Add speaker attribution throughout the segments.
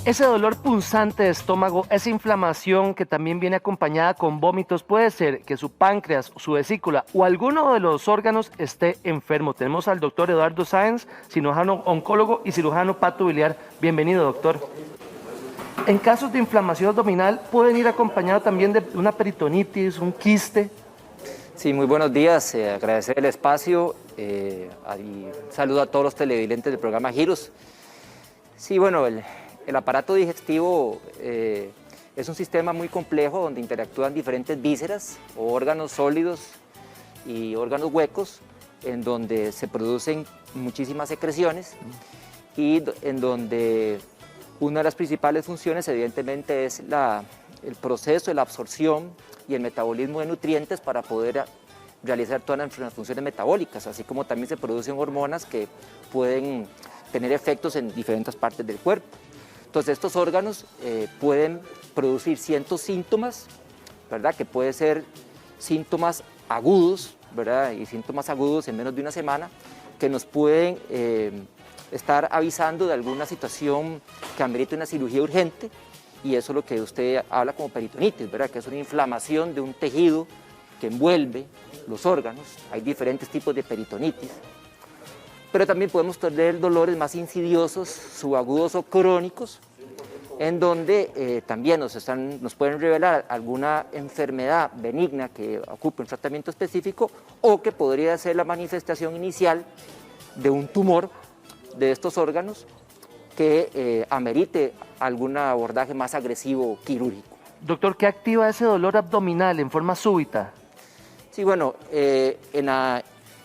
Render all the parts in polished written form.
Speaker 1: Ese dolor punzante de estómago, esa inflamación que también viene acompañada con vómitos, puede ser que su páncreas, su vesícula o alguno de los órganos esté enfermo. Tenemos al doctor Eduardo Sáenz, cirujano oncólogo y cirujano patobiliar. Bienvenido, doctor. En casos de inflamación abdominal, pueden ir acompañados también de una peritonitis, un quiste.
Speaker 2: Sí, muy buenos días, agradecer el espacio y saludo a todos los televidentes del programa Giros. Sí, bueno, el aparato digestivo es un sistema muy complejo donde interactúan diferentes vísceras o órganos sólidos y órganos huecos, en donde se producen muchísimas secreciones y en donde una de las principales funciones evidentemente es el proceso de la absorción y el metabolismo de nutrientes para poder realizar todas las funciones metabólicas, así como también se producen hormonas que pueden tener efectos en diferentes partes del cuerpo. Entonces estos órganos pueden producir ciertos síntomas, ¿verdad? Que pueden ser síntomas agudos, ¿verdad? Y síntomas agudos en menos de una semana que nos pueden estar avisando de alguna situación que amerite una cirugía urgente, y eso es lo que usted habla como peritonitis, ¿verdad? Que es una inflamación de un tejido que envuelve los órganos. Hay diferentes tipos de peritonitis, pero también podemos tener dolores más insidiosos, subagudos o crónicos, en donde también nos pueden revelar alguna enfermedad benigna que ocupe un tratamiento específico o que podría ser la manifestación inicial de un tumor de estos órganos que amerite algún abordaje más agresivo quirúrgico.
Speaker 1: Doctor, ¿qué activa ese dolor abdominal en forma súbita?
Speaker 2: Sí, bueno, en la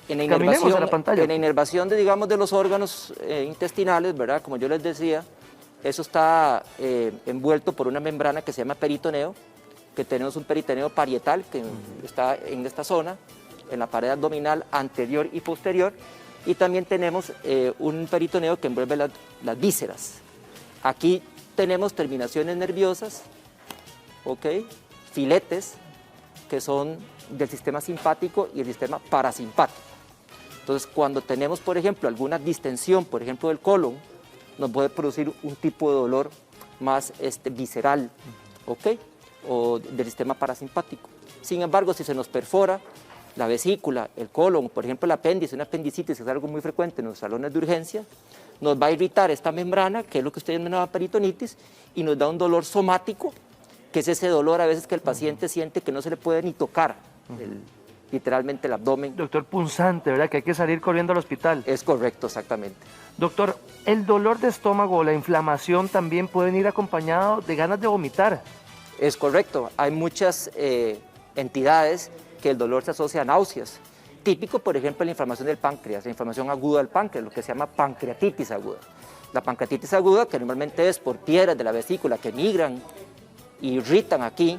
Speaker 2: inervación digamos, de los órganos intestinales, ¿verdad? Como yo les decía, eso está envuelto por una membrana que se llama peritoneo, que tenemos un peritoneo parietal que está en esta zona, en la pared abdominal anterior y posterior, y también tenemos un peritoneo que envuelve las vísceras. Aquí tenemos terminaciones nerviosas, ¿ok? Filetes, que son del sistema simpático y el sistema parasimpático. Entonces, cuando tenemos, por ejemplo, alguna distensión, por ejemplo, del colon, nos puede producir un tipo de dolor más visceral, ¿ok? O del sistema parasimpático. Sin embargo, si se nos perfora la vesícula, el colon, por ejemplo, el apéndice, una apendicitis, que es algo muy frecuente en los salones de urgencia, nos va a irritar esta membrana, que es lo que usted llama peritonitis, y nos da un dolor somático, que es ese dolor a veces que el paciente siente que no se le puede ni tocar literalmente el abdomen.
Speaker 1: Doctor, punzante, ¿verdad? Que hay que salir corriendo al hospital.
Speaker 2: Es correcto, exactamente.
Speaker 1: Doctor, el dolor de estómago o la inflamación también pueden ir acompañados de ganas de vomitar.
Speaker 2: Es correcto. Hay muchas entidades que el dolor se asocia a náuseas. Típico, por ejemplo, la inflamación del páncreas, la inflamación aguda del páncreas, lo que se llama pancreatitis aguda. La pancreatitis aguda, que normalmente es por piedras de la vesícula que migran y irritan aquí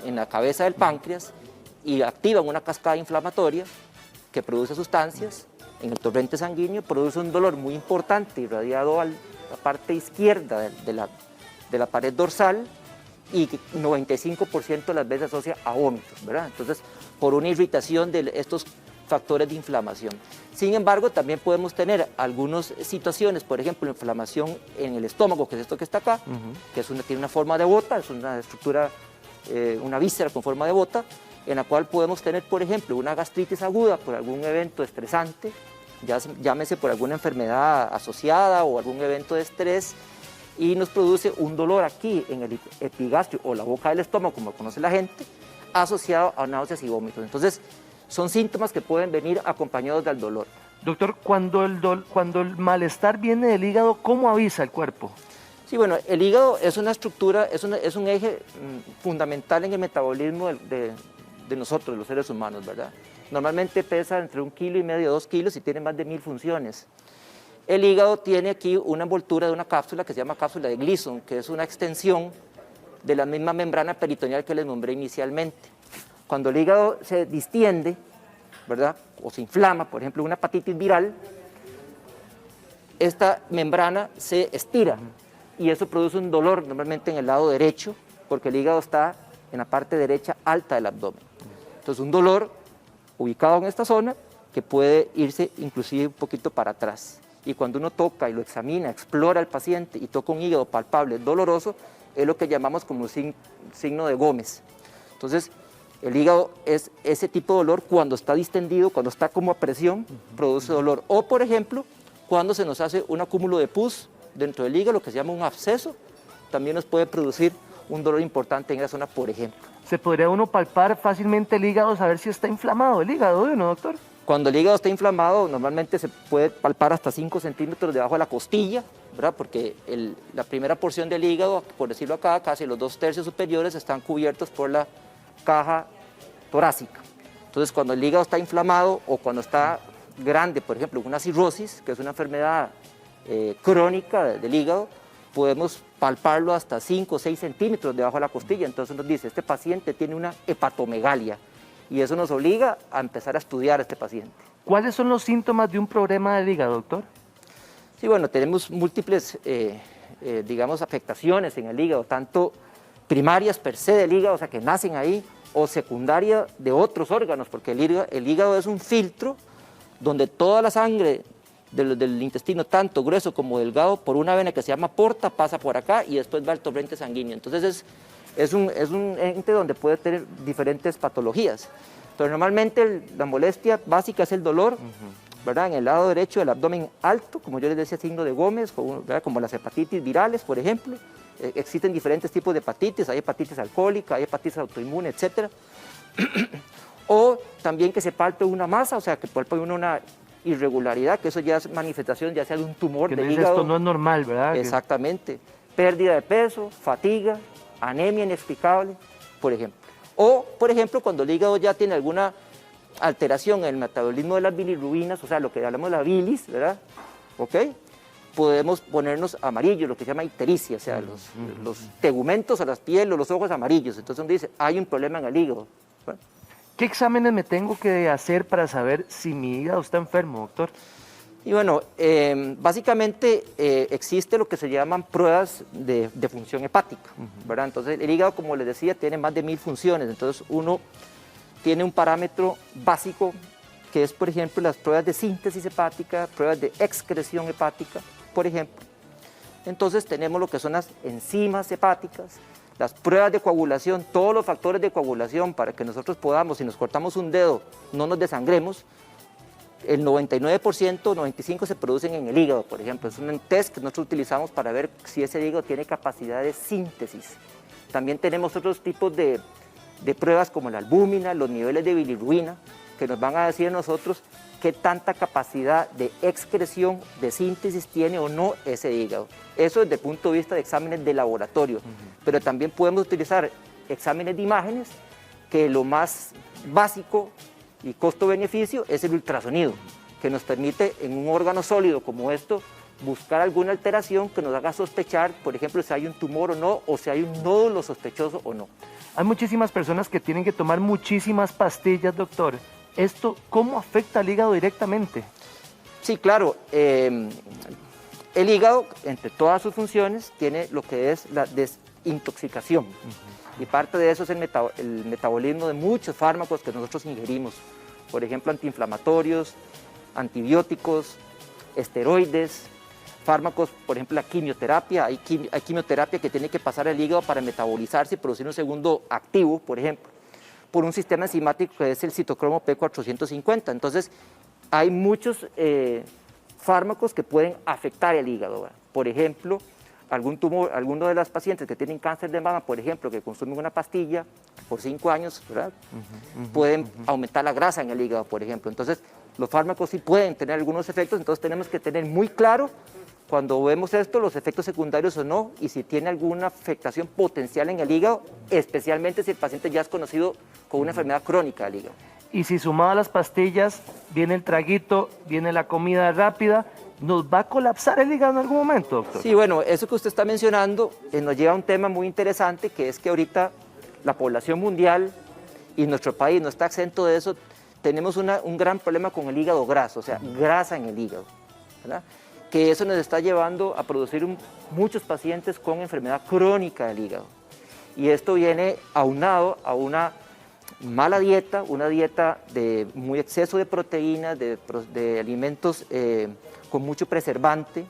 Speaker 2: en la cabeza del páncreas y activan una cascada inflamatoria que produce sustancias en el torrente sanguíneo, produce un dolor muy importante irradiado a la parte izquierda de la pared dorsal, y 95% de las veces asocia a vómitos, ¿verdad? Entonces, por una irritación de estos factores de inflamación. Sin embargo, también podemos tener algunas situaciones, por ejemplo, inflamación en el estómago, que es esto que está acá, que tiene una forma de bota, es una estructura, una víscera con forma de bota, en la cual podemos tener, por ejemplo, una gastritis aguda por algún evento estresante, llámese por alguna enfermedad asociada o algún evento de estrés, y nos produce un dolor aquí en el epigastrio o la boca del estómago, como conoce la gente, asociado a náuseas y vómitos. Entonces, son síntomas que pueden venir acompañados del dolor.
Speaker 1: Doctor, cuando el malestar viene del hígado, ¿cómo avisa el cuerpo?
Speaker 2: Sí, bueno, el hígado es una estructura, es un eje fundamental en el metabolismo de nosotros, los seres humanos, ¿verdad? Normalmente pesa entre 1,5 kg y 2 kilos y tiene más de 1000 funciones. El hígado tiene aquí una envoltura de una cápsula que se llama cápsula de Gleason, que es una extensión de la misma membrana peritoneal que les nombré inicialmente. Cuando el hígado se distiende, ¿verdad? O se inflama, por ejemplo, una hepatitis viral, esta membrana se estira y eso produce un dolor normalmente en el lado derecho, porque el hígado está en la parte derecha alta del abdomen. Entonces, un dolor ubicado en esta zona que puede irse inclusive un poquito para atrás. y cuando uno toca y lo examina, explora al paciente y toca un hígado palpable, doloroso, es lo que llamamos como un signo de Gómez. Entonces, el hígado es ese tipo de dolor cuando está distendido, cuando está como a presión, produce dolor. O, por ejemplo, cuando se nos hace un acúmulo de pus dentro del hígado, lo que se llama un absceso, también nos puede producir un dolor importante en esa zona, por ejemplo.
Speaker 1: ¿Se podría uno palpar fácilmente el hígado, saber si está inflamado el hígado de uno, doctor?
Speaker 2: Cuando el hígado está inflamado, normalmente se puede palpar hasta 5 centímetros debajo de la costilla, ¿verdad? Porque la primera porción del hígado, por decirlo acá, casi los 2/3 superiores están cubiertos por la caja torácica. Entonces, cuando el hígado está inflamado o cuando está grande, por ejemplo, una cirrosis, que es una enfermedad crónica del hígado, podemos palparlo hasta 5 o 6 centímetros debajo de la costilla. Entonces nos dice, este paciente tiene una hepatomegalia, y eso nos obliga a empezar a estudiar a este paciente.
Speaker 1: ¿Cuáles son los síntomas de un problema del hígado, doctor?
Speaker 2: Sí, bueno, tenemos múltiples, digamos, afectaciones en el hígado, tanto primarias per se del hígado, o sea, que nacen ahí, o secundaria de otros órganos, porque el hígado es un filtro donde toda la sangre del intestino, tanto grueso como delgado, por una vena que se llama porta, pasa por acá y después va al torrente sanguíneo. Entonces es un ente donde puede tener diferentes patologías, pero normalmente la molestia básica es el dolor, ¿verdad? En el lado derecho del abdomen alto, como yo les decía, signo de Gómez, como las hepatitis virales, por ejemplo. Existen diferentes tipos de hepatitis, hay hepatitis alcohólica, hay hepatitis autoinmune, etc. O también que se palpe una masa, o sea, que palpe una irregularidad, que eso ya es manifestación ya sea de un tumor
Speaker 1: Que
Speaker 2: del
Speaker 1: no es
Speaker 2: hígado.
Speaker 1: esto no es normal, ¿verdad?
Speaker 2: Exactamente. Pérdida de peso, fatiga, anemia inexplicable, por ejemplo. O, por ejemplo, cuando el hígado ya tiene alguna alteración en el metabolismo de las bilirrubinas, o sea, lo que hablamos de la bilis, ¿verdad? ¿Ok? Podemos ponernos amarillos, lo que se llama ictericia, o sea, los tegumentos a las pieles o los ojos amarillos. Entonces uno dice, hay un problema en el hígado. Bueno,
Speaker 1: ¿qué exámenes me tengo que hacer para saber si mi hígado está enfermo, doctor?
Speaker 2: y bueno, básicamente existe lo que se llaman pruebas de función hepática, ¿verdad? Entonces el hígado, como les decía, tiene más de 1000 funciones, entonces uno tiene un parámetro básico que es, por ejemplo, las pruebas de síntesis hepática, pruebas de excreción hepática, por ejemplo. Entonces tenemos lo que son las enzimas hepáticas, las pruebas de coagulación, todos los factores de coagulación para que nosotros podamos, si nos cortamos un dedo, no nos desangremos. El 99%, 95% se producen en el hígado, por ejemplo. Es un test que nosotros utilizamos para ver si ese hígado tiene capacidad de síntesis. También tenemos otros tipos de pruebas como la albúmina, los niveles de bilirrubina, que nos van a decir a nosotros qué tanta capacidad de excreción, de síntesis tiene o no ese hígado. Eso desde el punto de vista de exámenes de laboratorio. Pero también podemos utilizar exámenes de imágenes, que lo más básico y costo-beneficio es el ultrasonido, que nos permite en un órgano sólido como esto buscar alguna alteración que nos haga sospechar, por ejemplo, si hay un tumor o no, o si hay un nódulo sospechoso o no.
Speaker 1: Hay muchísimas personas que tienen que tomar muchísimas pastillas, doctor. ¿Esto cómo afecta al hígado directamente? Sí, claro. El hígado, entre todas sus funciones, tiene lo que es la desintoxicación. Y parte de eso es el metabolismo de muchos fármacos que nosotros ingerimos. Por ejemplo, antiinflamatorios, antibióticos, esteroides, fármacos, por ejemplo, la quimioterapia. Hay quimioterapia que tiene que pasar al hígado para metabolizarse y producir un segundo activo, por ejemplo, por un sistema enzimático que es el citocromo P450. Entonces, hay muchos fármacos que pueden afectar el hígado, ¿verdad? Por ejemplo, alguno de las pacientes que tienen cáncer de mama, por ejemplo, que consumen una pastilla por 5 años, ¿verdad? Pueden aumentar la grasa en el hígado, por ejemplo. Entonces, los fármacos sí pueden tener algunos efectos, entonces tenemos que tener muy claro cuando vemos esto, los efectos secundarios o no, y si tiene alguna afectación potencial en el hígado, especialmente si el paciente ya es conocido con una enfermedad crónica del hígado. Y si sumado a las pastillas, viene el traguito, viene la comida rápida, ¿nos va a colapsar el hígado en algún momento, doctor? Sí, bueno, eso que usted está mencionando nos lleva a un tema muy interesante, que es que ahorita la población mundial y nuestro país no está exento de eso. Tenemos un gran problema con el hígado graso, o sea, grasa en el hígado, ¿verdad? Que eso nos está llevando a producir muchos pacientes con enfermedad crónica del hígado. Y esto viene aunado a una
Speaker 2: mala dieta, una dieta de muy exceso de proteínas, de alimentos con mucho preservante,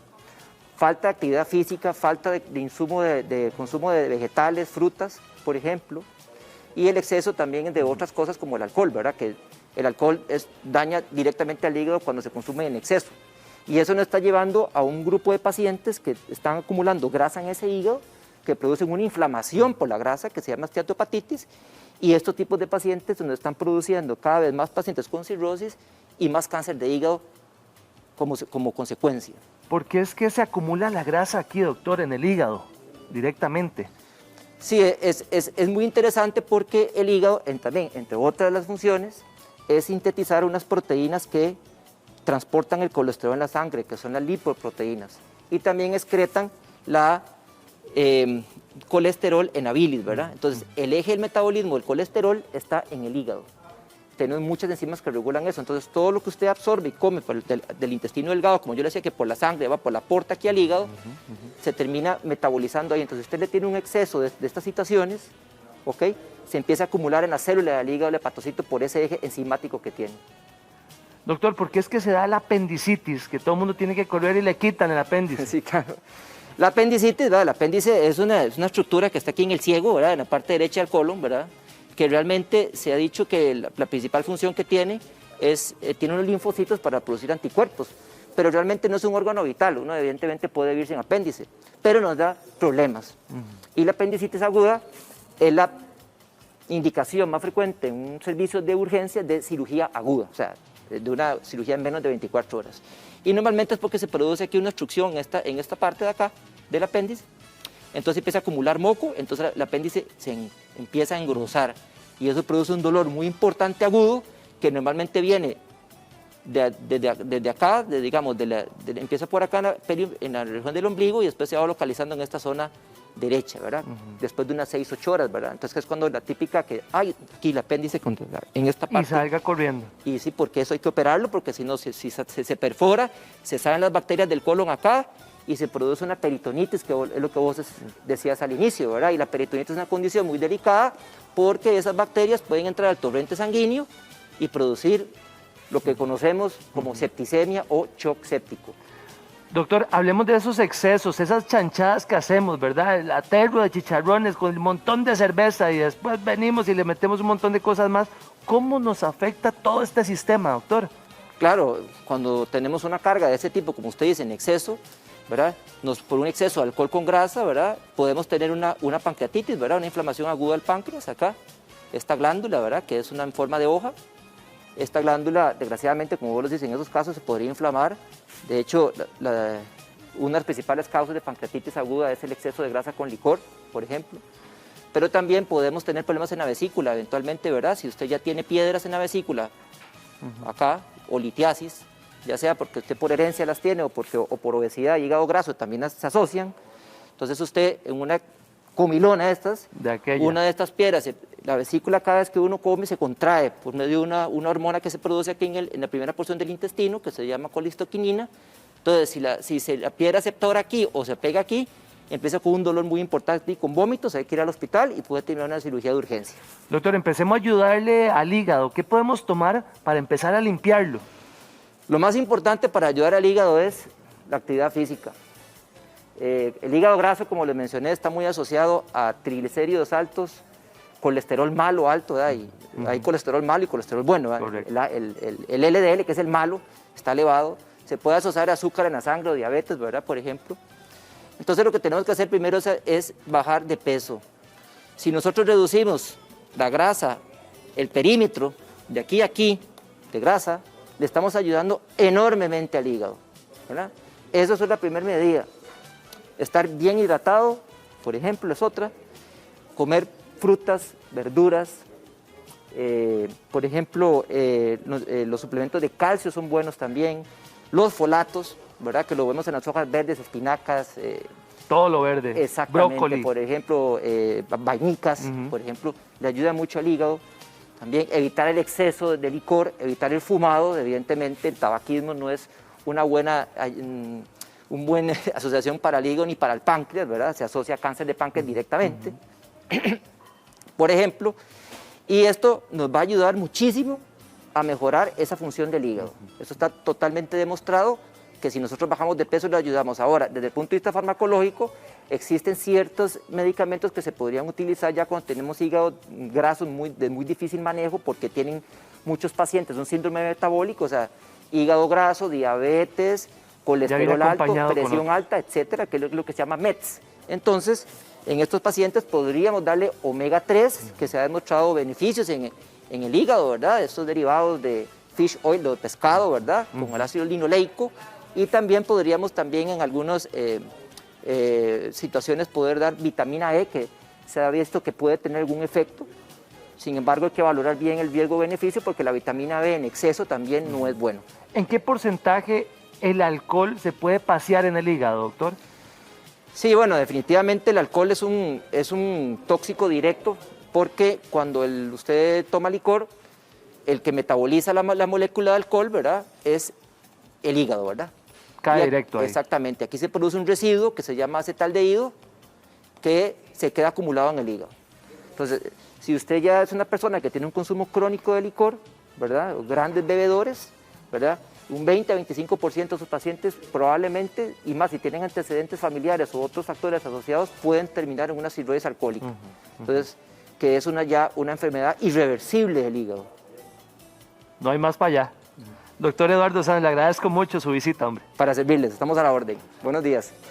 Speaker 2: falta de actividad física, falta de insumo de consumo de vegetales, frutas, por ejemplo, y el exceso también de otras cosas como el alcohol, ¿verdad? Que el alcohol daña directamente al hígado cuando se consume en exceso. Y eso nos está llevando a un grupo de pacientes que están acumulando grasa en ese hígado, que producen una inflamación por la grasa que se llama esteatohepatitis, y estos tipos de pacientes nos están produciendo cada vez más pacientes con cirrosis y más cáncer de hígado como consecuencia.
Speaker 1: ¿Por qué es que se acumula la grasa aquí, doctor, en el hígado, directamente?
Speaker 2: Sí, es muy interesante porque el hígado, también, entre otras de las funciones, es sintetizar unas proteínas que transportan el colesterol en la sangre, que son las lipoproteínas, y también excretan la colesterol en la bilis, ¿verdad? Entonces, el eje del metabolismo del colesterol está en el hígado. Tenemos muchas enzimas que regulan eso, entonces todo lo que usted absorbe y come del intestino delgado, como yo le decía que por la sangre va por la porta aquí al hígado, se termina metabolizando ahí. Entonces, usted le tiene un exceso de estas situaciones, ¿ok? Se empieza a acumular en la célula del hígado, el hepatocito, por ese eje enzimático que tiene.
Speaker 1: Doctor, ¿por qué es que se da la apendicitis? Que todo el mundo tiene que correr y le quitan el apéndice.
Speaker 2: Sí, claro. La apendicitis, ¿verdad? El apéndice es una estructura que está aquí en el ciego, ¿verdad? En la parte derecha del colon, ¿verdad? Que realmente se ha dicho que la principal función que tiene es, tiene unos linfocitos para producir anticuerpos, pero realmente no es un órgano vital, uno evidentemente puede vivir sin apéndice, pero nos da problemas. Y la apendicitis aguda es la indicación más frecuente en un servicio de urgencia de cirugía aguda, o sea, de una cirugía en menos de 24 horas. Y normalmente es porque se produce aquí una obstrucción en esta parte de acá del apéndice, entonces empieza a acumular moco, entonces el apéndice se empieza a engrosar y eso produce un dolor muy importante agudo que normalmente viene desde acá, digamos, empieza por acá en la región del ombligo y después se va localizando en esta zona derecha, ¿verdad? Después de unas 6 u 8 horas, ¿verdad? Entonces es cuando la típica que, ay, aquí el apéndice en esta parte.
Speaker 1: Y salga corriendo.
Speaker 2: Y sí, porque eso hay que operarlo, porque si no, si se perfora, se salen las bacterias del colon acá y se produce una peritonitis, que es lo que vos decías al inicio, ¿verdad? Y la peritonitis es una condición muy delicada porque esas bacterias pueden entrar al torrente sanguíneo y producir lo que conocemos como septicemia o shock séptico.
Speaker 1: Doctor, hablemos de esos excesos, esas chanchadas que hacemos, ¿verdad? El aterro de chicharrones con un montón de cerveza y después venimos y le metemos un montón de cosas más. ¿Cómo nos afecta todo este sistema, doctor?
Speaker 2: Claro, cuando tenemos una carga de ese tipo, como usted dice, en exceso, ¿verdad? Por un exceso de alcohol con grasa, ¿verdad? Podemos tener una pancreatitis, ¿verdad? Una inflamación aguda del páncreas acá, esta glándula, ¿verdad? Que es una en forma de hoja. Esta glándula, desgraciadamente, como vos lo dices, en esos casos se podría inflamar. De hecho, una de las principales causas de pancreatitis aguda es el exceso de grasa con licor, por ejemplo. Pero también podemos tener problemas en la vesícula, eventualmente, ¿verdad? Si usted ya tiene piedras en la vesícula, acá, o litiasis, ya sea porque usted por herencia las tiene o por obesidad y hígado graso también se asocian. Entonces usted en una comilona una de estas piedras, la vesícula cada vez que uno come se contrae por medio de una hormona que se produce aquí en la primera porción del intestino, que se llama colistoquinina. Entonces si la piedra se tora aquí o se pega aquí, empieza con un dolor muy importante y con vómitos, hay que ir al hospital y puede terminar una cirugía de urgencia.
Speaker 1: Doctor, empecemos a ayudarle al hígado. ¿Qué podemos tomar para empezar a limpiarlo?
Speaker 2: Lo más importante para ayudar al hígado es la actividad física. El hígado graso, como les mencioné, está muy asociado a triglicéridos altos, colesterol malo alto, ¿verdad? Y hay colesterol malo y colesterol bueno. El LDL, que es el malo, está elevado. Se puede asociar a azúcar en la sangre o diabetes, ¿verdad? Por ejemplo. Entonces lo que tenemos que hacer primero es bajar de peso. Si nosotros reducimos la grasa, el perímetro, de aquí a aquí, de grasa, le estamos ayudando enormemente al hígado, ¿verdad? Eso es la primera medida. Estar bien hidratado, por ejemplo, es otra. Comer frutas, verduras. Por ejemplo, los suplementos de calcio son buenos también. Los folatos, ¿verdad? Que lo vemos en las hojas verdes, espinacas.
Speaker 1: Todo lo verde.
Speaker 2: Exactamente.
Speaker 1: Brócoli.
Speaker 2: Por ejemplo, vainicas, por ejemplo, le ayuda mucho al hígado. También evitar el exceso de licor, evitar el fumado. Evidentemente, el tabaquismo no es una buena asociación para el hígado ni para el páncreas, ¿verdad? Se asocia a cáncer de páncreas directamente. Por ejemplo, Y esto nos va a ayudar muchísimo a mejorar esa función del hígado. Eso está totalmente demostrado, que si nosotros bajamos de peso le ayudamos. Ahora, desde el punto de vista farmacológico, existen ciertos medicamentos que se podrían utilizar ya cuando tenemos hígado graso de muy difícil manejo, porque tienen muchos pacientes un síndrome metabólico, o sea, hígado graso, diabetes, colesterol alto, presión alta, etcétera, que es lo que se llama METs. Entonces, en estos pacientes podríamos darle omega 3, que se ha demostrado beneficios en el hígado, ¿verdad? Estos derivados de fish oil, de pescado, ¿verdad? Con el ácido linoleico. Y también podríamos en algunas situaciones poder dar vitamina E, que se ha visto que puede tener algún efecto. Sin embargo, hay que valorar bien el riesgo-beneficio, porque la vitamina B en exceso también no es bueno.
Speaker 1: ¿En qué porcentaje el alcohol se puede pasear en el hígado, doctor?
Speaker 2: Sí, bueno, definitivamente el alcohol es un tóxico directo, porque cuando usted toma licor, el que metaboliza la molécula de alcohol, ¿verdad?, es el hígado, ¿verdad?
Speaker 1: Cae directo ahí.
Speaker 2: Exactamente. Aquí se produce un residuo que se llama acetaldehído, que se queda acumulado en el hígado. Entonces, si usted ya es una persona que tiene un consumo crónico de licor, ¿verdad?, grandes bebedores, ¿verdad?, un 20 a 25% de sus pacientes probablemente, y más si tienen antecedentes familiares o otros factores asociados, pueden terminar en una cirrosis alcohólica. Entonces, que es ya una enfermedad irreversible del hígado.
Speaker 1: No hay más para allá. Doctor Eduardo Sáenz, le agradezco mucho su visita, hombre.
Speaker 2: Para servirles, estamos a la orden. Buenos días.